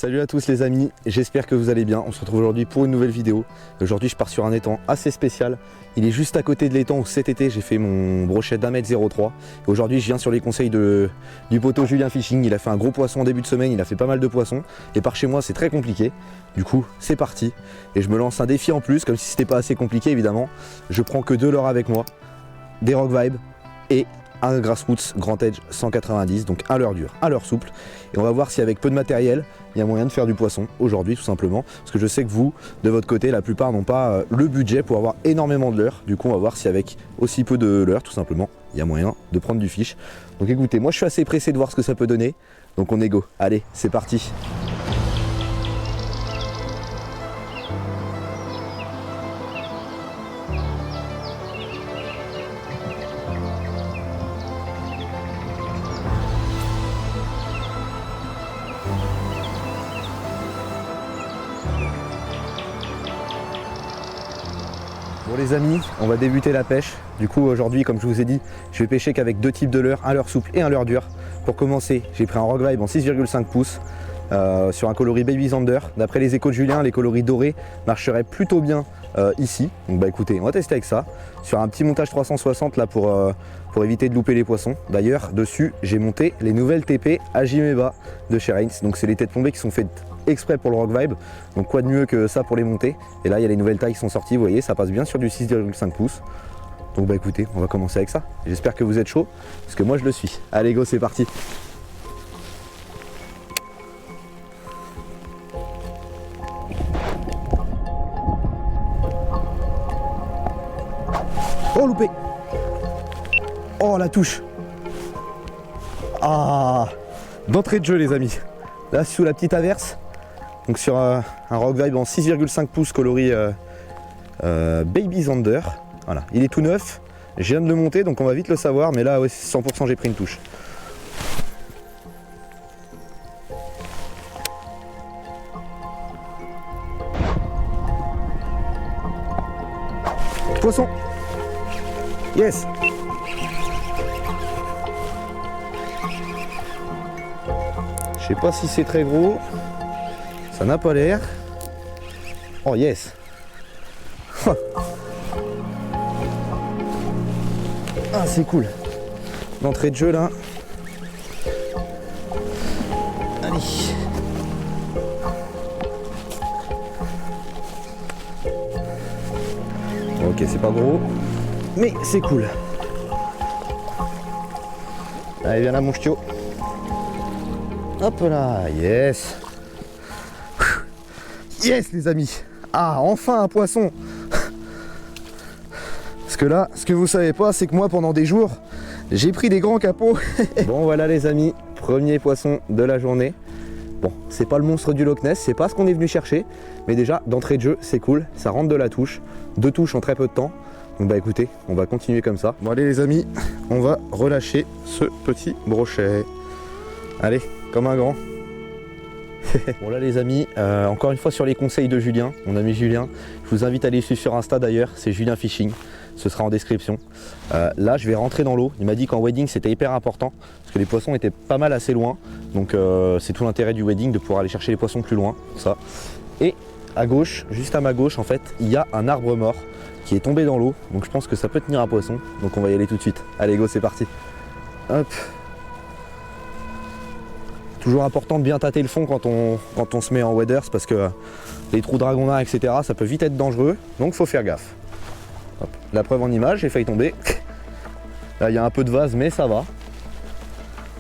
Salut à tous les amis, j'espère que vous allez bien. On se retrouve aujourd'hui pour une nouvelle vidéo. Aujourd'hui je pars sur un étang assez spécial. Il est juste à côté de l'étang où cet été j'ai fait mon brochet d'1,03 m. Aujourd'hui je viens sur les conseils du poteau Julien Fishing. Il a fait un gros poisson en début de semaine, il a fait pas mal de poissons. Et par chez moi c'est très compliqué. Du coup c'est parti. Et je me lance un défi en plus, comme si c'était pas assez compliqué évidemment. Je prends que 2 leurres avec moi, des Rock Vibe et un Grassroots Grand Edge 190, donc un leurre dur, un leurre souple. Et on va voir si avec peu de matériel, il y a moyen de faire du poisson aujourd'hui tout simplement. Parce que je sais que vous, de votre côté, la plupart n'ont pas le budget pour avoir énormément de leurres. Du coup, on va voir si avec aussi peu de leurres, tout simplement, il y a moyen de prendre du fiche. Donc écoutez, moi je suis assez pressé de voir ce que ça peut donner. Donc on est go. Allez, c'est parti. Bon les amis, on va débuter la pêche. Du coup aujourd'hui, comme je vous ai dit, je vais pêcher qu'avec 2 types de leurres, un leurre souple et un leurre dur. Pour commencer, j'ai pris un Rock Vibe en 6,5 pouces sur un coloris Baby Zander. D'après les échos de Julien, les coloris dorés marcheraient plutôt bien ici. Donc bah écoutez, on va tester avec ça. Sur un petit montage 360 là pour éviter de louper les poissons. D'ailleurs, dessus, j'ai monté les nouvelles TP Ajimeba de chez Rains. Donc c'est les têtes plombées qui sont faites exprès pour le Rock Vibe, donc quoi de mieux que ça pour les monter. Et là il y a les nouvelles tailles qui sont sorties, vous voyez, ça passe bien sur du 6,5 pouces. Donc bah écoutez, on va commencer avec ça. J'espère que vous êtes chaud, parce que moi je le suis. Allez go, c'est parti. Oh loupé. Oh la touche. Ah, d'entrée de jeu les amis. Là sous la petite averse. Donc sur un Rock Vibe en 6,5 pouces coloris Baby Zander. Voilà, il est tout neuf. Je viens de le monter donc on va vite le savoir. Mais là ouais, 100% j'ai pris une touche. Poisson. Yes. Je sais pas si c'est très gros. Ça n'a pas l'air. Oh yes. Ah c'est cool. L'entrée de jeu là. Allez. Ok, c'est pas gros. Mais c'est cool. Allez, viens là mon ch'tio. Hop là, yes. Yes les amis. Ah, enfin un poisson. Parce que là, ce que vous savez pas, c'est que moi pendant des jours, j'ai pris des grands capots. Bon voilà les amis, premier poisson de la journée. Bon, c'est pas le monstre du Loch Ness, c'est pas ce qu'on est venu chercher. Mais déjà, d'entrée de jeu, c'est cool, ça rentre de la touche. 2 touches en très peu de temps. Donc bah écoutez, on va continuer comme ça. Bon allez les amis, on va relâcher ce petit brochet. Allez, comme un grand. Bon là les amis, encore une fois sur les conseils de Julien, mon ami Julien. Je vous invite à aller suivre sur Insta d'ailleurs, c'est Julien Fishing. Ce sera en description. Là je vais rentrer dans l'eau. Il m'a dit qu'en wedding c'était hyper important parce que les poissons étaient pas mal assez loin. Donc c'est tout l'intérêt du wedding de pouvoir aller chercher les poissons plus loin. Ça. Et à gauche, juste à ma gauche en fait, il y a un arbre mort qui est tombé dans l'eau. Donc je pense que ça peut tenir un poisson. Donc on va y aller tout de suite. Allez go, c'est parti. Hop. Toujours important de bien tâter le fond quand on se met en waders parce que les trous dragonards etc ça peut vite être dangereux, donc faut faire gaffe. Hop. La preuve en image, j'ai failli tomber. Là il y a un peu de vase mais ça va.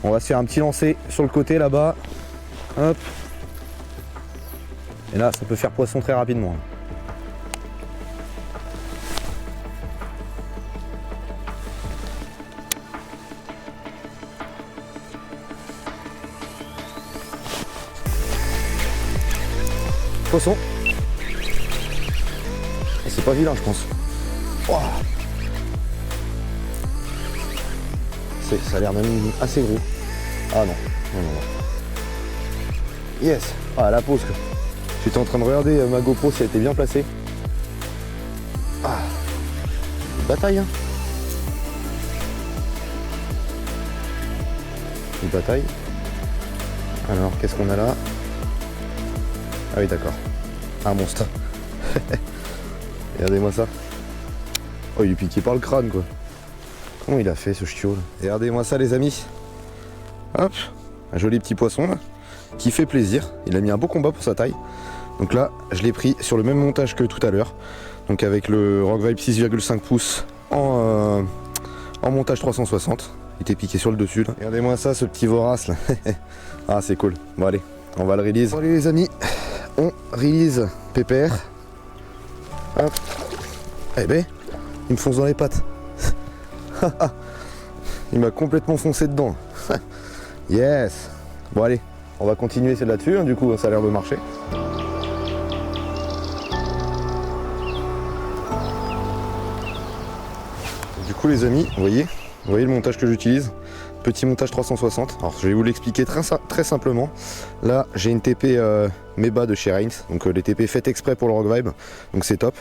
On va se faire un petit lancer sur le côté là-bas. Hop. Et là ça peut faire poisson très rapidement. Poisson. Et c'est pas vilain je pense. Wow. Ça a l'air même assez gros. Ah non. Non. Yes. Ah la pause. J'étais en train de regarder ma GoPro si elle était bien placée. Ah. Bataille hein. Une bataille. Alors qu'est-ce qu'on a là? Ah oui d'accord. Un monstre. Regardez-moi ça. Oh il est piqué par le crâne quoi. Comment il a fait ce ch'tio là? Regardez-moi ça les amis. Hop, un joli petit poisson là, qui fait plaisir. Il a mis un beau combat pour sa taille. Donc là, je l'ai pris sur le même montage que tout à l'heure. Donc avec le Rock Vibe 6,5 pouces en montage 360. Il était piqué sur le dessus là. Regardez-moi ça, ce petit vorace là. Ah c'est cool. Bon allez, on va le release. Bon, allez les amis, on release Pépère. Hop. Eh ben, il me fonce dans les pattes. Il m'a complètement foncé dedans. Yes. Bon allez, on va continuer c'est là-dessus, hein, du coup ça a l'air de marcher. Du coup les amis, vous voyez le montage que j'utilise. Petit montage 360. Alors je vais vous l'expliquer très simplement. Là j'ai une TP Meba de chez Reigns, donc les TP faites exprès pour le Rock Vibe, donc c'est top.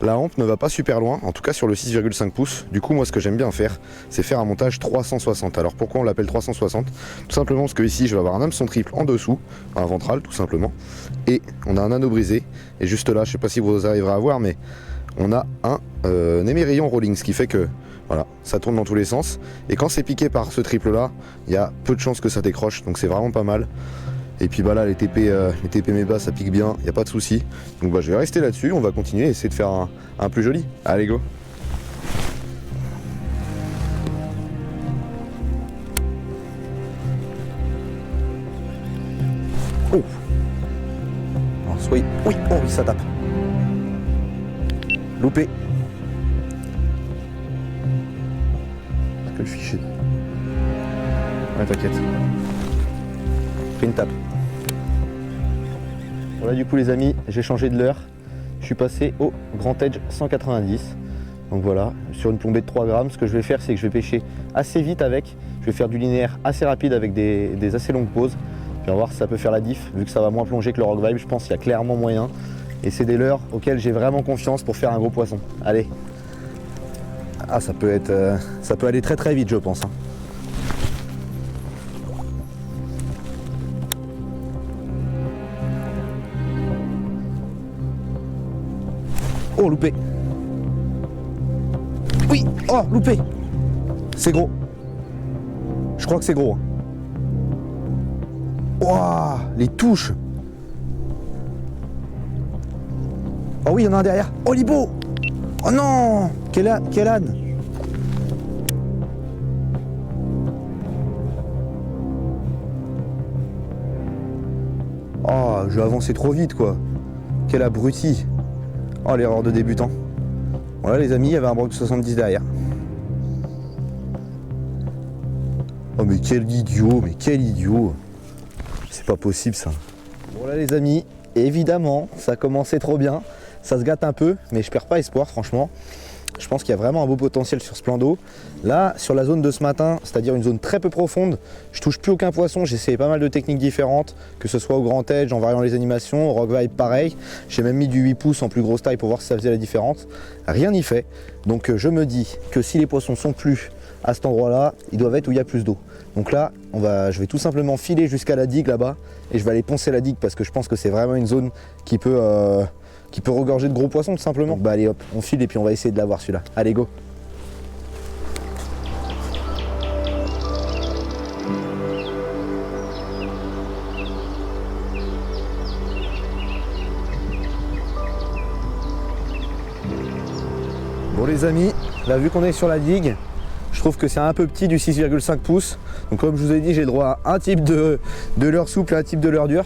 La hampe ne va pas super loin, en tout cas sur le 6,5 pouces. Du coup moi ce que j'aime bien faire, c'est faire un montage 360. Alors pourquoi on l'appelle 360? Tout simplement parce que ici je vais avoir un hameçon triple en dessous, un ventral tout simplement, et on a un anneau brisé. Et juste là, je sais pas si vous arriverez à voir, mais on a un émerillon rolling, ce qui fait que voilà, ça tourne dans tous les sens. Et quand c'est piqué par ce triple là, il y a peu de chances que ça décroche, donc c'est vraiment pas mal. Et puis bah là les TP Meba ça pique bien, il n'y a pas de souci. Donc bah je vais rester là-dessus, on va continuer et essayer de faire un plus joli. Allez go. Oh, oui, oui, oh oui ça tape. Loupé. Que le fichier. Ouais t'inquiète. Pris une tape. Voilà du coup les amis, j'ai changé de leurre. Je suis passé au Grand Edge 190. Donc voilà, sur une plombée de 3 grammes, ce que je vais faire c'est que je vais pêcher assez vite avec. Je vais faire du linéaire assez rapide avec des assez longues pauses. Puis on va voir si ça peut faire la diff. Vu que ça va moins plonger que le Rock Vibe, je pense qu'il y a clairement moyen. Et c'est des leurres auxquels j'ai vraiment confiance pour faire un gros poisson. Allez. Ah ça peut aller très très vite je pense. Hein. Oh loupé. Oui, oh loupé. C'est gros. Je crois que c'est gros. Waouh, les touches. Oh oui, il y en a un derrière. Oh Libo. Oh non. Quel âne. Oh, je vais avancer trop vite quoi. Quel abruti. Oh, l'erreur de débutant. Voilà les amis, il y avait un broc 70 derrière. Oh mais quel idiot. C'est pas possible ça. Bon là les amis, évidemment, ça commençait trop bien. Ça se gâte un peu, mais je perds pas espoir franchement. Je pense qu'il y a vraiment un beau potentiel sur ce plan d'eau. Là, sur la zone de ce matin, c'est-à-dire une zone très peu profonde, je touche plus aucun poisson. J'ai essayé pas mal de techniques différentes, que ce soit au Grand Edge, en variant les animations, au Rock Vibe pareil. J'ai même mis du 8 pouces en plus grosse taille pour voir si ça faisait la différence. Rien n'y fait. Donc je me dis que si les poissons sont plus à cet endroit-là, ils doivent être où il y a plus d'eau. Donc là, je vais tout simplement filer jusqu'à la digue là-bas et je vais aller poncer la digue parce que je pense que c'est vraiment une zone qui peut regorger de gros poissons tout simplement. Bah allez hop, on file et puis on va essayer de l'avoir celui-là. Allez go. Bon les amis, là vu qu'on est sur la digue, je trouve que c'est un peu petit du 6,5 pouces. Donc comme je vous ai dit, j'ai le droit à un type de leurre souple et un type de leurre dur.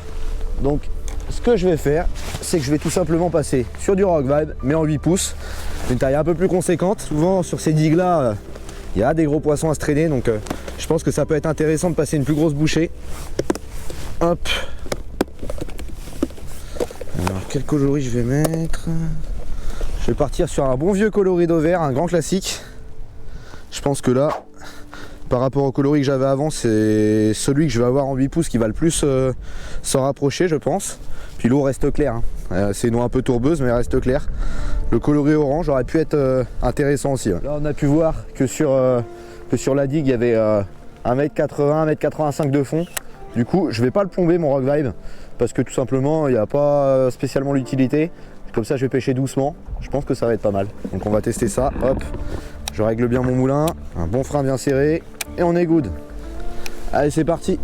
Donc ce que je vais faire, c'est que je vais tout simplement passer sur du Rock Vibe, mais en 8 pouces, une taille un peu plus conséquente. Souvent sur ces digues là, il y a des gros poissons à se traîner, donc je pense que ça peut être intéressant de passer une plus grosse bouchée. Hop. Alors quel coloris je vais mettre? Je vais partir sur un bon vieux coloris d'eau vert, un grand classique. Je pense que là, par rapport au coloris que j'avais avant, c'est celui que je vais avoir en 8 pouces qui va le plus s'en rapprocher je pense. Puis l'eau reste claire, hein. C'est une eau un peu tourbeuse mais elle reste claire. Le coloris orange aurait pu être intéressant aussi. Là on a pu voir que sur la digue il y avait 1m80, 1m85 de fond. Du coup, je vais pas le plomber mon Rock Vibe parce que tout simplement, il n'y a pas spécialement l'utilité. Comme ça, je vais pêcher doucement. Je pense que ça va être pas mal. Donc on va tester ça. Hop, je règle bien mon moulin, un bon frein bien serré et on est good. Allez, c'est parti.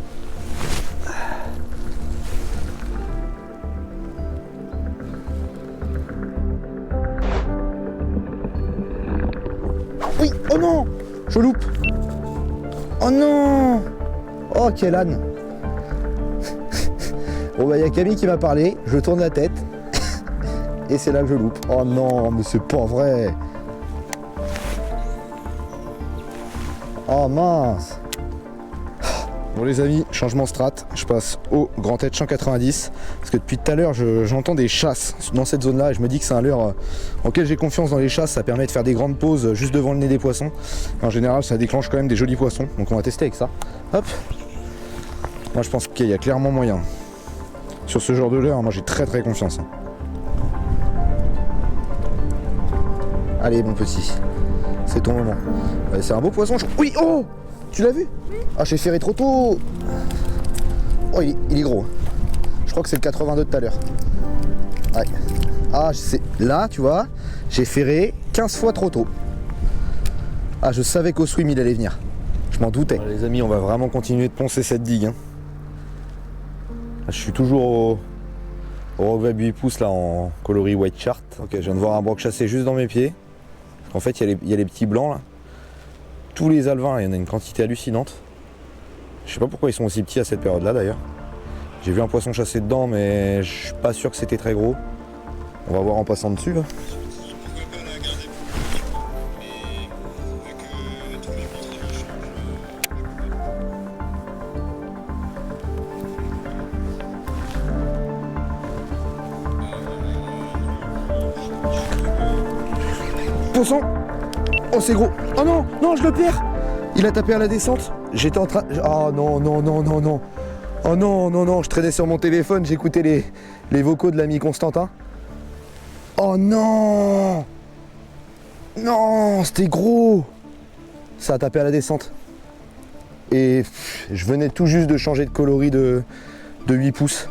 Oui, oh non, je loupe. Oh non. Oh, quel âne. Bon bah, il y a Camille qui m'a parlé, je tourne la tête et c'est là que je loupe. Oh non, mais c'est pas vrai. Oh mince. Bon les amis, changement strat, je passe au grand tête 190 parce que depuis tout à l'heure j'entends des chasses dans cette zone là et je me dis que c'est un leurre auquel j'ai confiance. Dans les chasses, ça permet de faire des grandes pauses juste devant le nez des poissons. En général ça déclenche quand même des jolis poissons, donc on va tester avec ça. Hop. Moi je pense qu'il y a clairement moyen. Sur ce genre de leurre, moi j'ai très confiance. Allez mon petit, c'est ton moment. C'est un beau poisson. Oui, oh, tu l'as vu? Ah, j'ai ferré trop tôt. Oh, il est gros. Je crois que c'est le 82 de tout à l'heure. Ouais. Ah, là, tu vois, j'ai ferré 15 fois trop tôt. Ah, je savais qu'au swim, il allait venir. Je m'en doutais. Alors, les amis, on va vraiment continuer de poncer cette digue. Hein. Je suis toujours au Rock Vibe 8 pouces là en coloris white chart. Ok, je viens de voir un broc chassé juste dans mes pieds. En fait, il y a les petits blancs là. Tous les alevins, il y en a une quantité hallucinante. Je sais pas pourquoi ils sont aussi petits à cette période là d'ailleurs. J'ai vu un poisson chasser dedans, mais je suis pas sûr que c'était très gros. On va voir en passant dessus là. Poisson. Oh c'est gros. Oh non, non, je le perds. Il a tapé à la descente. J'étais en train... Oh non, non, non, non, non. Oh non, non, non, je traînais sur mon téléphone, j'écoutais les vocaux de l'ami Constantin. Oh non. Non, c'était gros. Ça a tapé à la descente. Et je venais tout juste de changer de coloris de 8 pouces.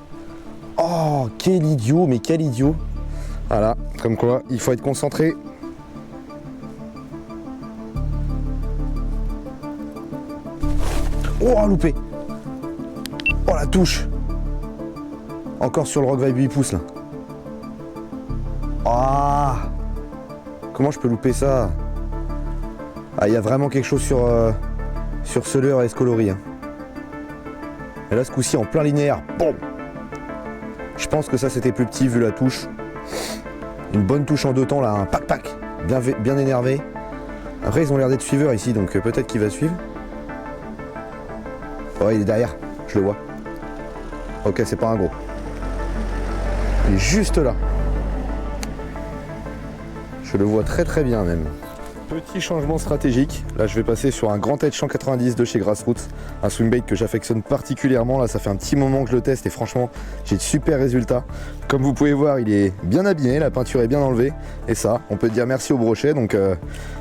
Oh, quel idiot, mais quel idiot. Voilà, comme quoi, il faut être concentré. Oh, loupé. Oh, la touche. Encore sur le Rock Vibe 8 pouces, là. Ah. Comment je peux louper ça? Ah, il y a vraiment quelque chose sur ce leurre et ce coloris. Hein. Et là, ce coup-ci, en plein linéaire. Bon. Je pense que ça, c'était plus petit, vu la touche. Une bonne touche en deux temps, là. Un pac-pac. Bien énervé. Après, ils ont l'air d'être suiveurs ici, donc peut-être qu'il va suivre. Oh, il est derrière, je le vois. Ok, c'est pas un gros. Il est juste là. Je le vois très bien même. Petit changement stratégique. Là, je vais passer sur un grand tête 190 de chez Grassroots. Un swimbait que j'affectionne particulièrement. Là, ça fait un petit moment que je le teste et franchement, j'ai de super résultats. Comme vous pouvez voir, il est bien abîmé, la peinture est bien enlevée. Et ça, on peut dire merci au brochet. Donc,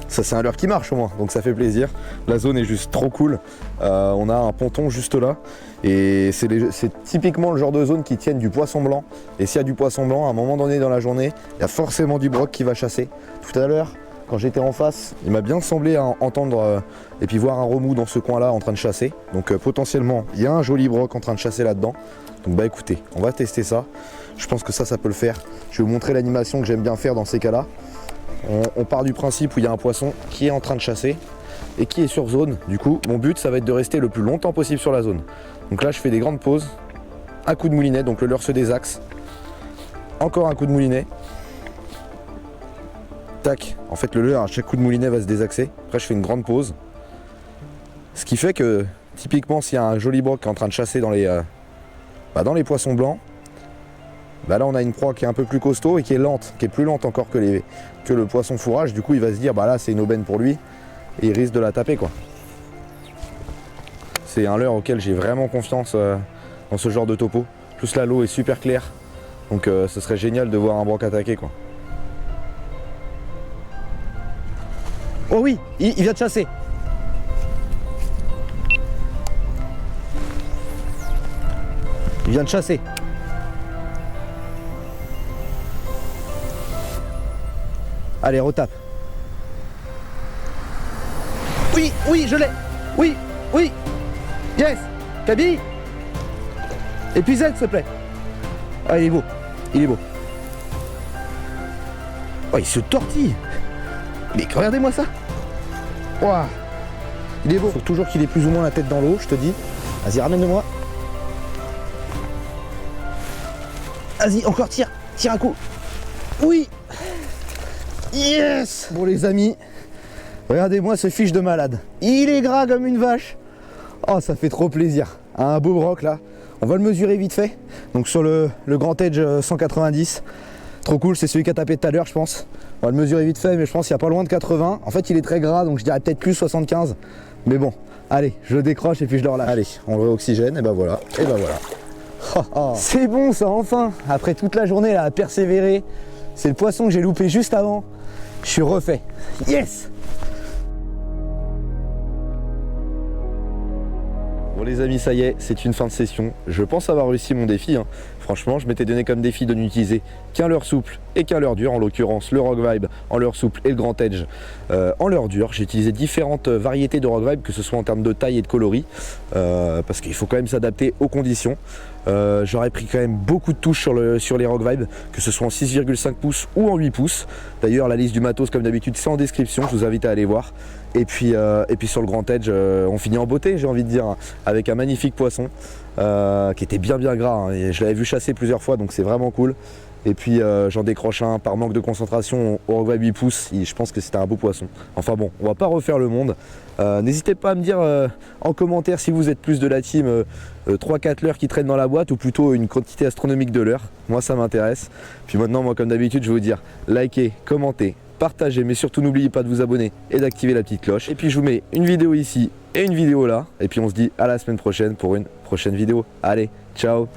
ça, c'est un leurre qui marche au moins. Donc, ça fait plaisir. La zone est juste trop cool. On a un ponton juste là. Et c'est typiquement le genre de zone qui tienne du poisson blanc. Et s'il y a du poisson blanc, à un moment donné dans la journée, il y a forcément du broc qui va chasser. Tout à l'heure, quand j'étais en face, il m'a bien semblé entendre et puis voir un remous dans ce coin-là en train de chasser. Donc potentiellement, il y a un joli broc en train de chasser là-dedans. Donc bah écoutez, on va tester ça. Je pense que ça peut le faire. Je vais vous montrer l'animation que j'aime bien faire dans ces cas-là. On part du principe où il y a un poisson qui est en train de chasser et qui est sur zone. Du coup, mon but, ça va être de rester le plus longtemps possible sur la zone. Donc là, je fais des grandes pauses. Un coup de moulinet, donc le leurre se désaxe. Encore un coup de moulinet. Tac, en fait le leurre à chaque coup de moulinet va se désaxer. Après je fais une grande pause. Ce qui fait que typiquement s'il y a un joli broc qui est en train de chasser dans les poissons blancs, bah là on a une proie qui est un peu plus costaud et qui est lente, qui est plus lente encore que le poisson fourrage. Du coup il va se dire bah là c'est une aubaine pour lui et il risque de la taper quoi. C'est un leurre auquel j'ai vraiment confiance dans ce genre de topo. Plus là l'eau est super claire, donc ce serait génial de voir un broc attaquer quoi. Oh oui, il vient de chasser. Il vient de chasser. Allez, retape. Oui, oui, je l'ai. Oui, oui. Yes. Kaby. Et puis Z, s'il te plaît. Ah, il est beau. Il est beau. Oh, il se tortille. Mais regardez-moi ça. Wow. Il est beau. Faut toujours qu'il ait plus ou moins la tête dans l'eau, je te dis. Vas-y, ramène-le-moi. Vas-y, encore tire. Tire un coup. Oui. Yes. Bon les amis, regardez-moi ce fiche de malade. Il est gras comme une vache. Oh, ça fait trop plaisir. Un beau broc là. On va le mesurer vite fait. Donc sur le Grand Edge 190. Trop cool, c'est celui qui a tapé tout à l'heure, je pense. On va le mesurer vite fait, mais je pense qu'il n'y a pas loin de 80. En fait, il est très gras, donc je dirais peut-être plus 75. Mais bon, allez, je le décroche et puis je le relâche. Allez, on le réoxygène, et ben voilà. Et ben voilà. Oh, oh. C'est bon ça, enfin. Après toute la journée là, à persévérer. C'est le poisson que j'ai loupé juste avant. Je suis refait. Yes! Bon les amis, ça y est, c'est une fin de session. Je pense avoir réussi mon défi. Hein. Franchement, je m'étais donné comme défi de n'utiliser qu'un leurre souple et qu'un leurre dur. En l'occurrence, le Rock Vibe en leurre souple et le Grand Edge en leurre dur. J'ai utilisé différentes variétés de Rock Vibe, que ce soit en termes de taille et de coloris, parce qu'il faut quand même s'adapter aux conditions. J'aurais pris quand même beaucoup de touches sur les Rock Vibe, que ce soit en 6,5 pouces ou en 8 pouces. D'ailleurs, la liste du matos, comme d'habitude, c'est en description. Je vous invite à aller voir. Et puis sur le Grand Edge, on finit en beauté, j'ai envie de dire, avec un magnifique poisson qui était bien gras. Hein, et je l'avais vu chasser plusieurs fois, donc c'est vraiment cool. Et puis j'en décroche un par manque de concentration au Rock Vibe 8 pouces. Et je pense que c'était un beau poisson. Enfin bon, on va pas refaire le monde. N'hésitez pas à me dire en commentaire si vous êtes plus de la team 3-4 leurres qui traînent dans la boîte ou plutôt une quantité astronomique de leurres. Moi ça m'intéresse. Puis maintenant, moi comme d'habitude, je vais vous dire likez, commentez, partagez, mais surtout n'oubliez pas de vous abonner et d'activer la petite cloche. Et puis je vous mets une vidéo ici et une vidéo là. Et puis on se dit à la semaine prochaine pour une prochaine vidéo. Allez, ciao!